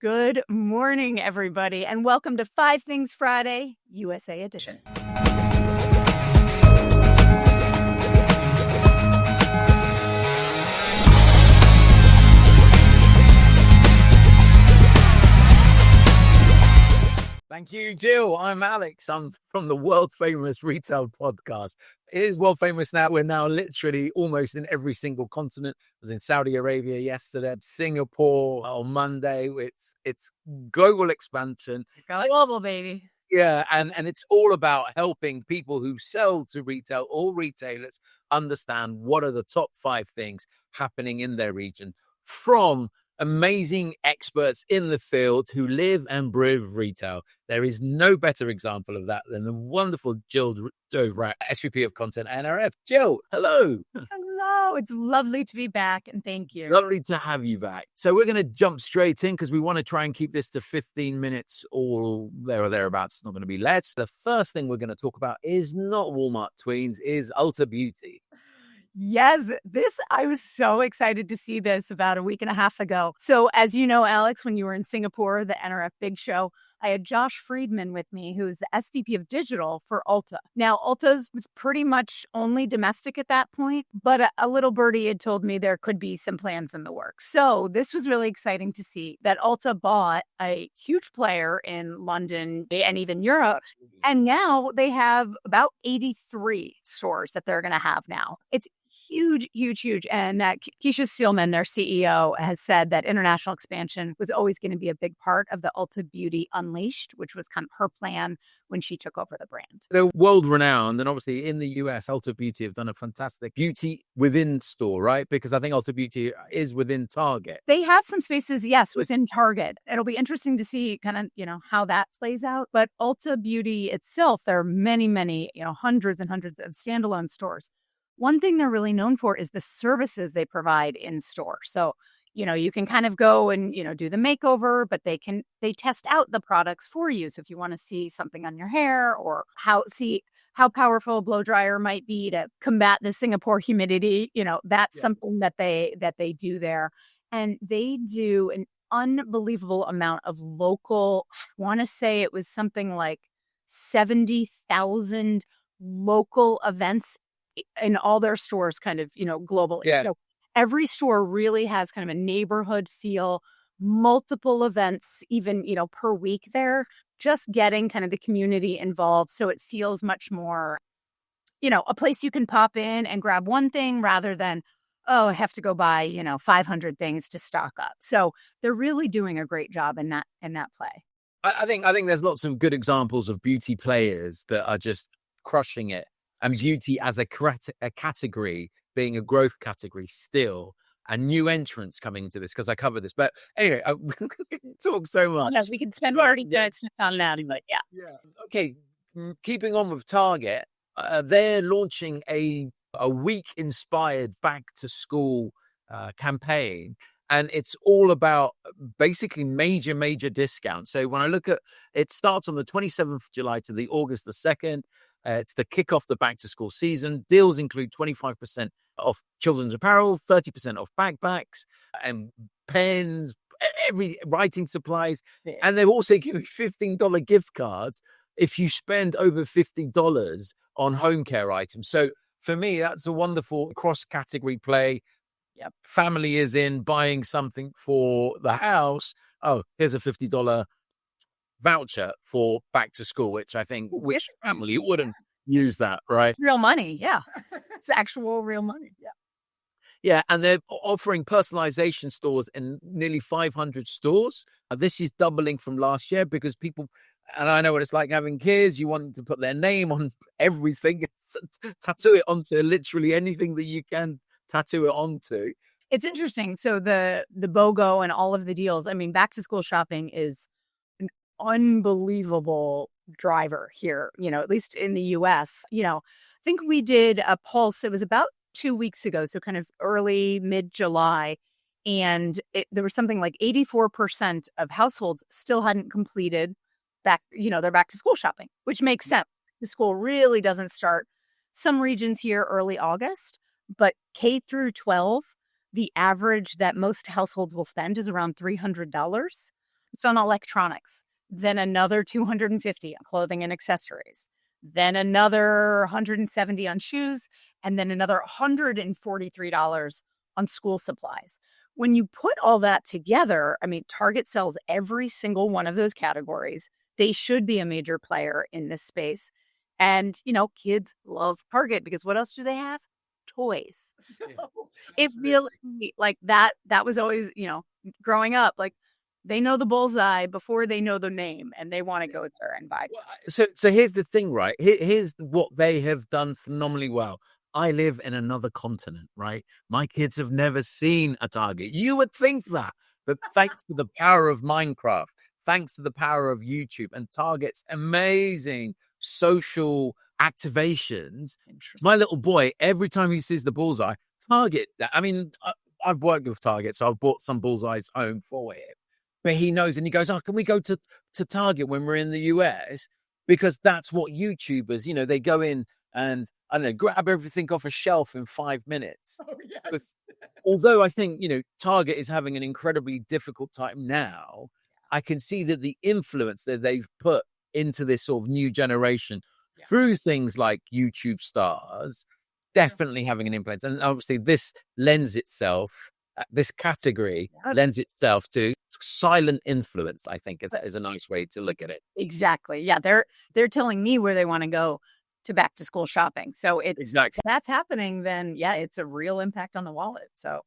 Good morning, everybody, and welcome to Five Things Friday, USA edition. Thank you, Jill. I'm Alex. I'm from the world famous retail podcast. It is world famous now. We're now literally almost in every single continent. I was in Saudi Arabia yesterday, Singapore on Monday. It's global expansion. Global, baby. Yeah, and it's all about helping people who sell to retail or retailers understand what are the top 5 things happening in their region from amazing experts in the field who live and breathe retail. There is no better example of that than the wonderful Jill Dvorak, SVP of Content NRF. Jill, hello. Hello. It's lovely to be back, and thank you. Lovely to have you back. So we're going to jump straight in because we want to try and keep this to 15 minutes or there or thereabouts. It's not going to be less. The first thing we're going to talk about is not Walmart Tweens, is Ulta Beauty. Yes, I was so excited to see this about a week and a half ago. So as you know, Alex, when you were in Singapore, the NRF Big Show, I had Josh Friedman with me, who is the SVP of Digital for Ulta. Now, Ulta's was pretty much only domestic at that point, but a little birdie had told me there could be some plans in the works. So this was really exciting to see that Ulta bought a huge player in London and even Europe. And now they have about 83 stores that they're going to have now. It's huge, huge, huge. And Keisha Steelman, their CEO, has said that international expansion was always going to be a big part of the Ulta Beauty Unleashed, which was kind of her plan when she took over the brand. They're world renowned. And obviously in the US, Ulta Beauty have done a fantastic beauty within store, right? Because I think Ulta Beauty is within Target. They have some spaces, yes, within Target. It'll be interesting to see kind of, how that plays out. But Ulta Beauty itself, there are many, many, hundreds and hundreds of standalone stores. One thing they're really known for is the services they provide in store. So, you can kind of go and, do the makeover, but they test out the products for you. So if you want to see something on your hair or see how powerful a blow dryer might be to combat the Singapore humidity, that's something that they do there. And they do an unbelievable amount of local, I want to say it was something like 70,000 local events in all their stores kind of, globally. Yeah. So every store really has kind of a neighborhood feel, multiple events, even, per week there, just getting kind of the community involved. So it feels much more, a place you can pop in and grab one thing rather than, I have to go buy, 500 things to stock up. So they're really doing a great job in that play. I think there's lots of good examples of beauty players that are just crushing it. And beauty as a category being a growth category still, and new entrants coming into this because I cover this. But anyway, we can talk so much. No, we can spend already minutes on that, but yeah. Okay, keeping on with Target, they're launching a week-inspired back-to-school campaign. And it's all about basically major discounts. So when I look at it, starts on the 27th of July to the August the 2nd. It's the kick off the back to school season. Deals include 25% off children's apparel, 30% off backpacks and pens, every writing supplies. Yeah. And they're also giving $15 gift cards if you spend over $50 on home care items. So for me, that's a wonderful cross-category play. Yep. Family is in buying something for the house. Oh, here's a $50 voucher for back to school, which I think which family wouldn't use that, right? Real money, yeah. It's actual real money, yeah. Yeah, and they're offering personalization stores in nearly 500 stores. This is doubling from last year because people, and I know what it's like having kids, you want to put their name on everything, tattoo it onto literally anything that you can tattoo it onto. It's interesting. So the BOGO and all of the deals, I mean, back to school shopping is unbelievable driver here, at least in the US. I think we did a pulse. It was about 2 weeks ago, so kind of early mid-July, and there was something like 84% of households still hadn't completed their back to school shopping, which makes sense. The school really doesn't start some regions here early August, but K through 12, the average that most households will spend is around $300. focused on electronics, then another 250 on clothing and accessories, then another 170 on shoes, and then another $143 on school supplies. When you put all that together, I mean, Target sells every single one of those categories. They should be a major player in this space. And, kids love Target because what else do they have? Toys. So it really, like that was always, growing up, like they know the bullseye before they know the name and they want to go there and buy. So here's the thing, right? Here's what they have done phenomenally well. I live in another continent, right? My kids have never seen a Target. You would think that, but thanks to the power of Minecraft, thanks to the power of YouTube and Target's amazing social activations, my little boy, every time he sees the bullseye, Target, I mean, I've worked with Target, so I've bought some bullseyes home for him. But he knows, and he goes, "Oh, can we go to Target when we're in the US?" Because that's what YouTubers, they go in and, I don't know, grab everything off a shelf in 5 minutes. Oh, yes. But although I think, Target is having an incredibly difficult time now, I can see that the influence that they've put into this sort of new generation through things like YouTube stars definitely having an influence. And obviously this lends itself, this category lends itself to silent influence, I think is a nice way to look at it. Exactly. Yeah. They're telling me where they want to go to back to school shopping. So it's exactly. If that's happening, then it's a real impact on the wallet. So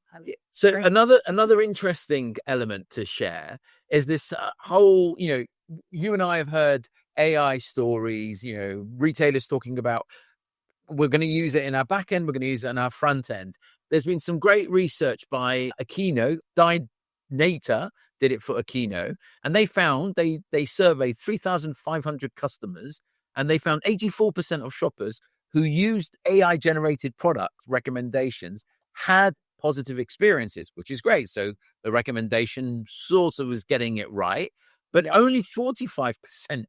another interesting element to share is this whole, you and I have heard AI stories, retailers talking about, we're going to use it in our back end, we're going to use it in our front end. There's been some great research by Aquino, Dynata did it for Aquino, and they found, they surveyed 3,500 customers, and they found 84% of shoppers who used AI-generated product recommendations had positive experiences, which is great. So the recommendation sort of was getting it right, but only 45%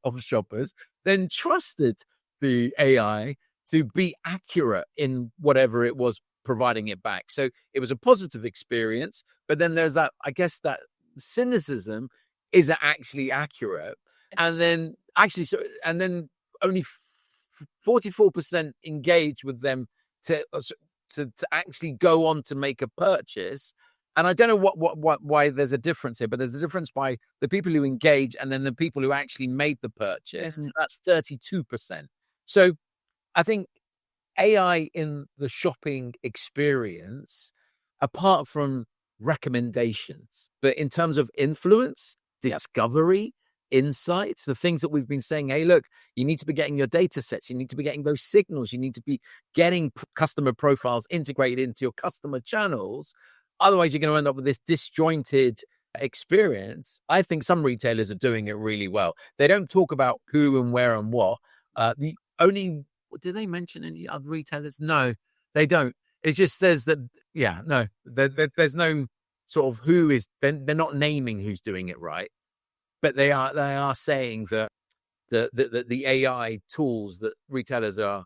of shoppers then trusted the AI to be accurate in whatever it was providing it back. So it was a positive experience, but then there's that, I guess, that cynicism, is it actually accurate? And then only 44% engage with them to actually go on to make a purchase. And I don't know why there's a difference here, but there's a difference by the people who engage and then the people who actually made the purchase. Mm-hmm. That's 32%. So I think AI in the shopping experience, apart from recommendations, but in terms of influence, discovery, insights, the things that we've been saying, hey, look, you need to be getting your data sets, you need to be getting those signals, you need to be getting customer profiles integrated into your customer channels. Otherwise, you're going to end up with this disjointed experience. I think some retailers are doing it really well. They don't talk about who and where and what. Do they mention any other retailers? No, they don't. It just says that, there's no sort of who is, they're not naming who's doing it right. But they are saying that the AI tools that retailers are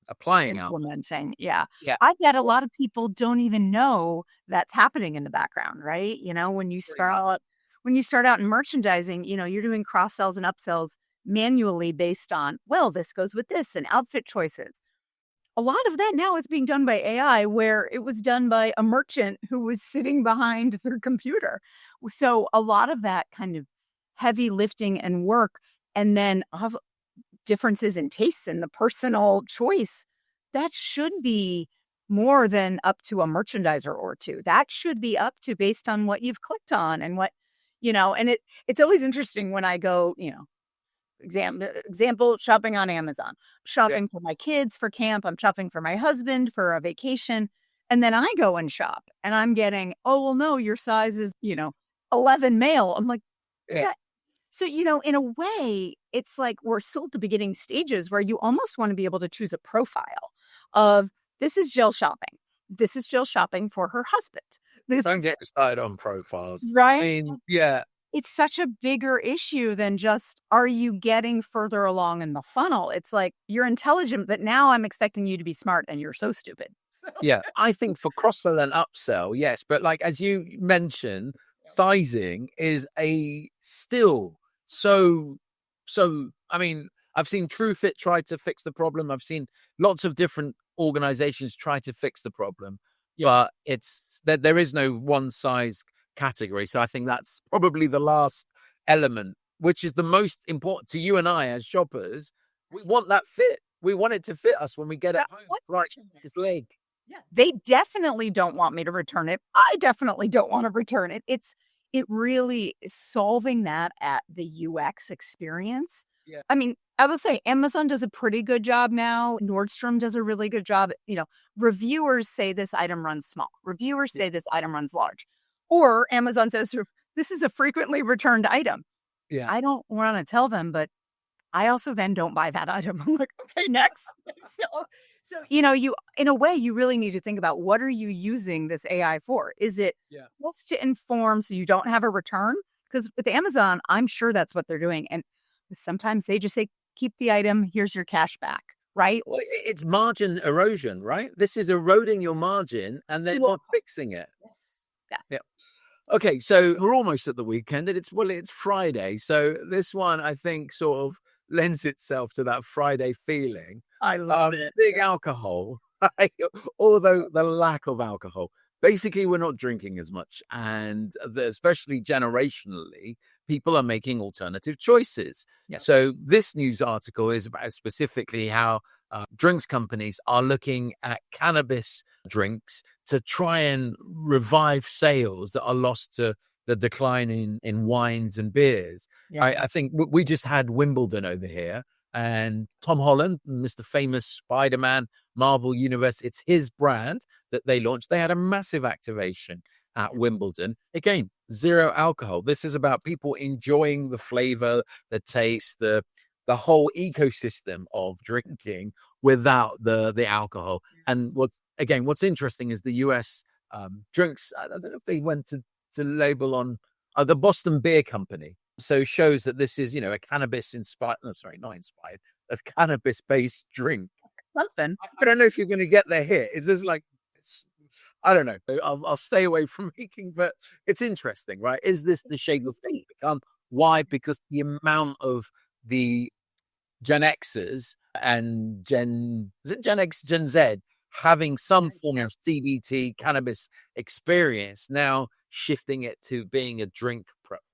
applying implementing. Yeah. I bet a lot of people don't even know that's happening in the background, right? When you start out in merchandising, you're doing cross sells and upsells manually based on, well, this goes with this and outfit choices. A lot of that now is being done by AI, where it was done by a merchant who was sitting behind their computer. So a lot of that kind of heavy lifting and work, and then differences in tastes and the personal choice, that should be more than up to a merchandiser or two. That should be up to based on what you've clicked on and what, and it's always interesting when I go, example, shopping on Amazon, shopping for my kids for camp, I'm shopping for my husband for a vacation. And then I go and shop and I'm getting, oh, well, no, your size is, 11 male. I'm like, yeah. So, in a way, it's like we're still at the beginning stages where you almost want to be able to choose a profile of, this is Jill shopping. This is Jill shopping for her husband. Don't get started on profiles. Right? I mean, yeah. It's such a bigger issue than just, are you getting further along in the funnel? It's like, you're intelligent, but now I'm expecting you to be smart and you're so stupid. Yeah, I think for cross-sell and upsell, yes. But like, as you mentioned, sizing is so, I mean, I've seen TrueFit try to fix the problem. I've seen lots of different organizations try to fix the problem, but it's that there is no one size category. So I think that's probably the last element, which is the most important to you and I as shoppers. We want that fit. We want it to fit us when we get it home. Right, this leg. Yeah. They definitely don't want me to return it. I definitely don't want to return it. It really is solving that at the UX experience. Yeah. I mean, I will say Amazon does a pretty good job now. Nordstrom does a really good job. Reviewers say this item runs small. Reviewers say this item runs large. Or Amazon says this is a frequently returned item. Yeah. I don't want to tell them, but I also then don't buy that item. I'm like, okay, next. So you in a way, you really need to think about what are you using this AI for? Is it just to inform so you don't have a return? Because with Amazon, I'm sure that's what they're doing. And sometimes they just say, keep the item, here's your cash back, right? Well, it's margin erosion, right? This is eroding your margin and they're not fixing it. Yes. Yeah. Okay, so we're almost at the weekend and it's Friday. So this one, I think, sort of lends itself to that Friday feeling. I love it. Big alcohol, although the lack of alcohol. Basically, we're not drinking as much. And especially generationally, people are making alternative choices. Yeah. So this news article is about specifically how drinks companies are looking at cannabis drinks to try and revive sales that are lost to the decline in wines and beers. Yeah. I think we just had Wimbledon over here, and Tom Holland, Mr. Famous Spider-Man, Marvel Universe, it's his brand that they launched. They had a massive activation at Wimbledon. Again, zero alcohol. This is about people enjoying the flavor, the taste, the whole ecosystem of drinking without the alcohol. And what's interesting is the US drinks. I don't know if they went to label on the Boston Beer Company. So shows that this is, a cannabis-inspired, a cannabis-based drink. Something. I don't know if you're going to get there here. Is this I don't know. I'll stay away from making, but it's interesting, right? Is this the shape of things become? Why? Because the amount of the Gen Xers and Gen X, Gen Z having some form of CBT cannabis experience now shifting it to being a drink preference.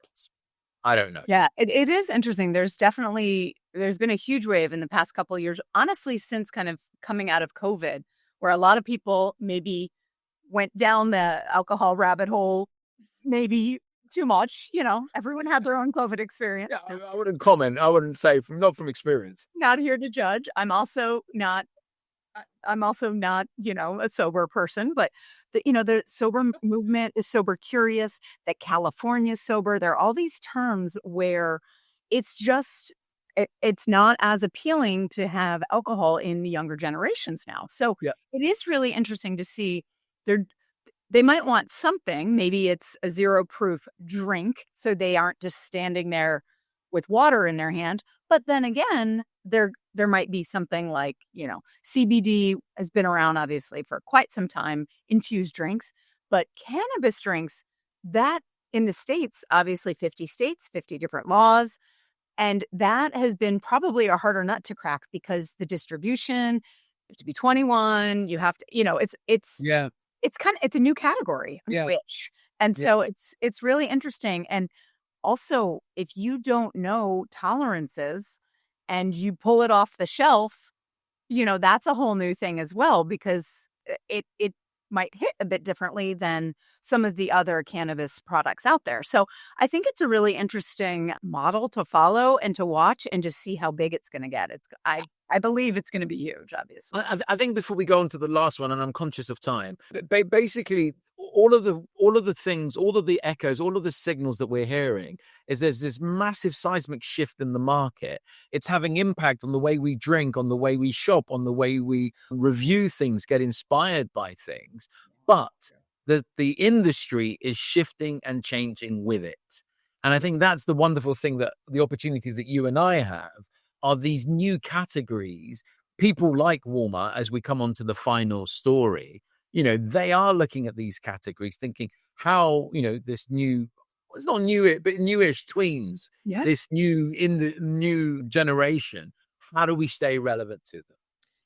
I don't know. Yeah, it is interesting. There's been a huge wave in the past couple of years, honestly, since kind of coming out of COVID, where a lot of people maybe went down the alcohol rabbit hole, maybe too much. Everyone had their own COVID experience. Yeah, I wouldn't comment. I wouldn't say not from experience. Not here to judge. I'm also not, a sober person, but the sober movement is sober curious, that California is sober. There are all these terms where it's just, it's not as appealing to have alcohol in the younger generations now. So It is really interesting to see they might want something. Maybe it's a zero proof drink, so they aren't just standing there with water in their hand. But then again, there might be something like, CBD has been around obviously for quite some time, infused drinks, but cannabis drinks, that in the States, obviously 50 states, 50 different laws. And that has been probably a harder nut to crack because the distribution, you have to be 21, you have to, it's a new category, rich. And so it's really interesting. And also, if you don't know tolerances and you pull it off the shelf, that's a whole new thing as well, because it might hit a bit differently than some of the other cannabis products out there. So I think it's a really interesting model to follow and to watch and just see how big it's going to get. I believe it's going to be huge, obviously. I think before we go on to the last one, and I'm conscious of time, basically all of the things, all of the echoes, all of the signals that we're hearing is there's this massive seismic shift in the market. It's having impact on the way we drink, on the way we shop, on the way we review things, get inspired by things. But the industry is shifting and changing with it. And I think that's the wonderful thing, that the opportunity that you and I have are these new categories. People like Walmart, as we come on to the final story, they are looking at these categories thinking how, this new it's not new, but newish tweens, Yeah. this in the new generation. How do we stay relevant to them?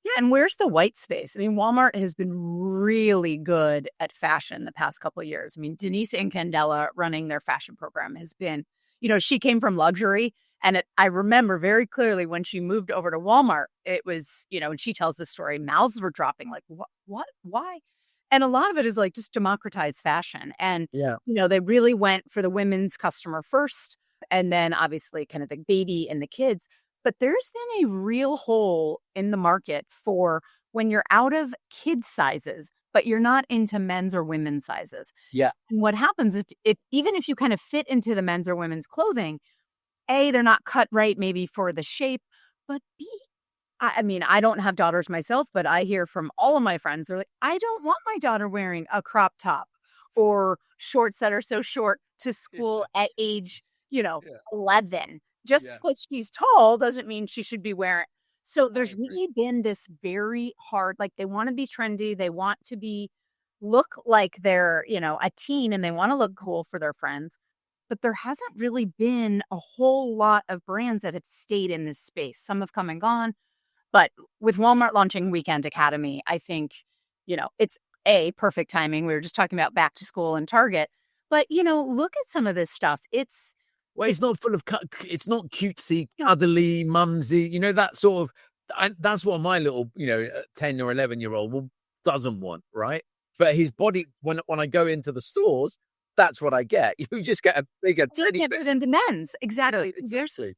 Yeah, and where's the white space? I mean, Walmart has been really good at fashion the past couple of years. I mean, Denise and Candela running their fashion program has been, she came from luxury. And I remember very clearly when she moved over to Walmart, it was, and she tells the story, mouths were dropping like, what, why? And a lot of it is like just democratized fashion. And, they really went for the women's customer first. And then obviously kind of the baby and the kids. But there's been a real hole in the market for when you're out of kid sizes, but you're not into men's or women's sizes. Yeah. And what happens if even if you kind of fit into the men's or women's clothing, A, they're not cut right maybe for the shape, but B, I mean, I don't have daughters myself, but I hear from all of my friends, they're like, I don't want my daughter wearing a crop top or shorts that are so short to school at age, 11. Just because she's tall doesn't mean she should be wearing. So there's really been this very hard, like they want to be trendy. They want to look like they're, a teen, and they want to look cool for their friends. But there hasn't really been a whole lot of brands that have stayed in this space. Some have come and gone. But with Walmart launching Weekend Academy, I think, it's perfect timing. We were just talking about back to school and Target. But, look at some of this stuff. It's not full of it's not cutesy, cuddly, mumsy, that sort of, that's what my little, 10 or 11-year-old doesn't want, right? But his body, when I go into the stores, that's what I get. You just get a bigger teddy bear. Into men's. Exactly. Yeah, exactly.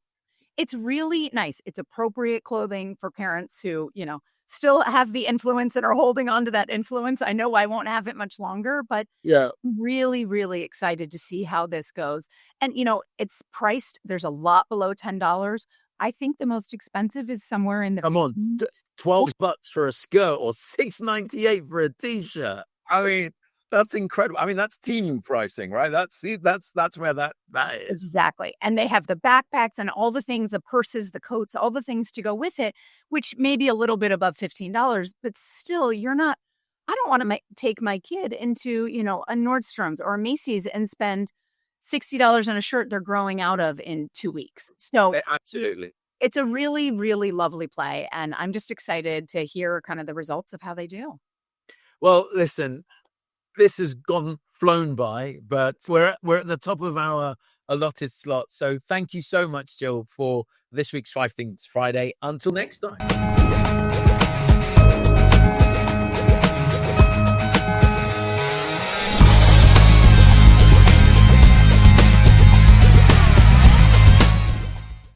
It's really nice. It's appropriate clothing for parents who, still have the influence and are holding on to that influence. I know I won't have it much longer, but really, really excited to see how this goes. And, it's priced. There's a lot below $10. I think the most expensive is somewhere in the Come on, $12 for a skirt or $6.98 for a t-shirt. I mean, that's incredible. I mean, that's team pricing, right? That's where that is. Exactly. And they have the backpacks and all the things, the purses, the coats, all the things to go with it, which may be a little bit above $15, but still I don't want to take my kid into, a Nordstrom's or a Macy's and spend $60 on a shirt they're growing out of in 2 weeks. So absolutely. It's a really, really lovely play. And I'm just excited to hear kind of the results of how they do. Well, listen, this has flown by, but we're at the top of our allotted slot. So thank you so much, Jill, for this week's 5 Things Friday. Until next time.